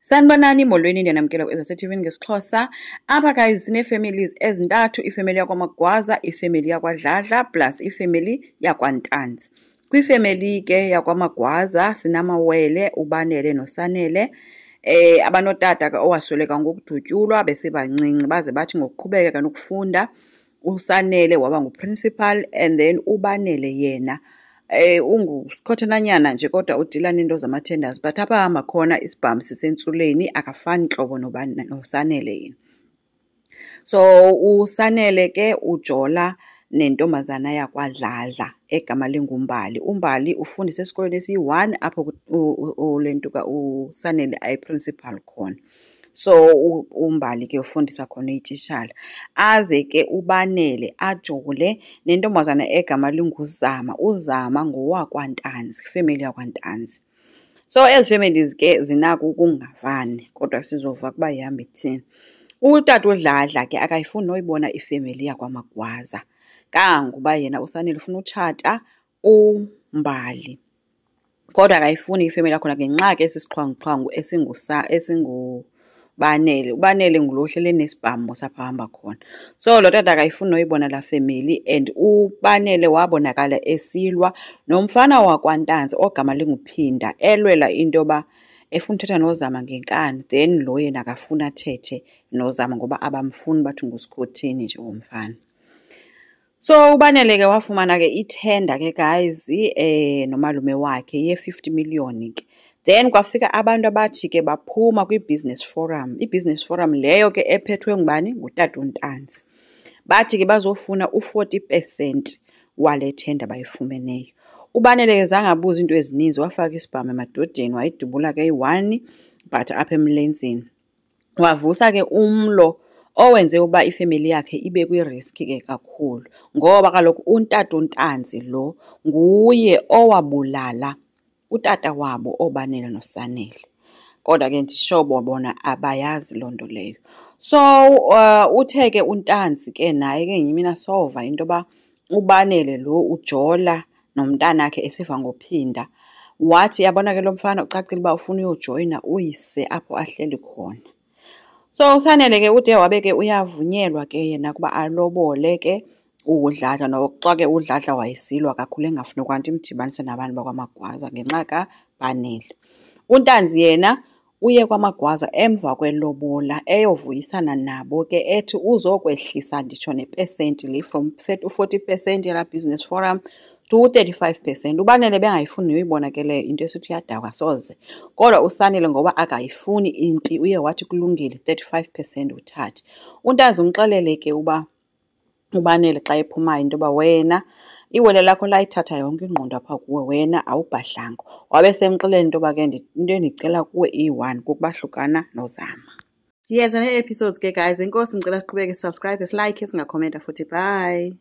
Sanibonani molweni ndiyanamkela ku-SATV ngesiXhosa. Apha guys sine-families ezintathu, ifamily yakwaMagwaza, ifamily yakwaDladla plus ifamily yakwaNtanzi. Kwifamily ke yakwaMagwaza sinamawele, uBanele noSanele. Abanotata ke owasweleka ngokudutyulwa besebancinci baze bathi ngokuqhubekeka nokufunda uSanele waba nguprincipal and then uBanele yena ungusikhothananyana nje kodwa udila nento zama-tenders, but apha hamba khona isibhamu sisentsuleni akafani nhlobo noSanele yena. So uSanele ke ujola nentombazana yakwaDladla egama linguMbali. uMbali ufundisa esikoleni esiyi-1 apho lentuka uSanele ayi-principal khona. So uMbali ke ufundisa khona ititshala. Aze ke uBanele ajole nentombazana egama linguZama. uZama ngowakwaNtanzi, ifamily yakwaNtanzi. So ezi families ke zinako ukungavani kodwa sizova kuba ihamba ithini. Utata uDladla ke akayifuni noyibona ifamily yakwaMagwaza kangokuba yena uSanele ufuna utshata uMbali. Kodwa akayifuni ifamily yakhona ngenxa ke esisiqhwanguqhwangu esinguBanele. uBanele ngulo ohlele nesibhamu sapha hamba khona. So lo tata akayifuni noyibona la family and uBanele wabonakala esilwa nomfana wakwaNtanzi ogama linguPhinda elwela into yoba efuna uthetha noZama ngenkani, then lo yena akafuna athethe noZama ngoba abamfuni bathi ngusikhothini nje womfana. So uBanele ke wafumana ke ithenda ke guys nomalume wakhe ye-50 million ke. Then kwafika abantu abathi ke baphuma kwi-business forum. I-business forum leyo ke ephethwe ngubani? Ngutata uNtanzi. Bathi ke bazofuna u-40% wale thenda bayifumeneyo. uBanele ke zange abuza into ezininzi, wafaka isibhamu emadodeni, wayidubula ke yi-1 but apha emlenzeni. Wavusa ke umlo owenze uba ifamily yakhe ibe kwi-risk ke kakhulu ngoba kaloku untata uNtanzi lo nguye owabulala utata wabo oBanele noSanele. Kodwa ke ndishobo bona abayazi loo nto leyo. So uthe ke uNtanzi ke naye ke yimina sova into yoba uBanele lo ujola nomntanakhe esiva ngophinda. Wathi yabona ke lo mfana ucacile uba ufuna uyojoyina uyise apho ahleli khona. So uSanele ke ude wabe ke uyavunyelwa ke yena kuba alobole ke uDladla, noxa ke uDladla wayesilwa kakhulu engafuni kwanto imdibanise nabantu bakwaMagwaza ngenxa kaBanele. uNtanzi yena uye kwaMagwaza emva kwelobola eyovuyisana nabo ke ethi uzokwehlisa nditsho nepesenti le from 40% yala business forum to 35%. uBanele bengayifuni uyibona ke le into esithi uyadakwa soze. Kodwa uSanele ngoba akayifuni impi uye wathi kulungile 35% uthathe. uNtanzi umxelele ke uba uBanele xa ephumayo into yoba wena iwele lakho layithatha yonke ingqondo apha kuwe, wena awubhadlanga. Wabe semxelela into yoba ke into endicela kuwe iyi-1 kukubahlukana noZama. Ndiyeza nee-episodes ke guys. Enkosi, ngicela siqhubeke, subscribe, silike, singakhomenta futhi. Bye.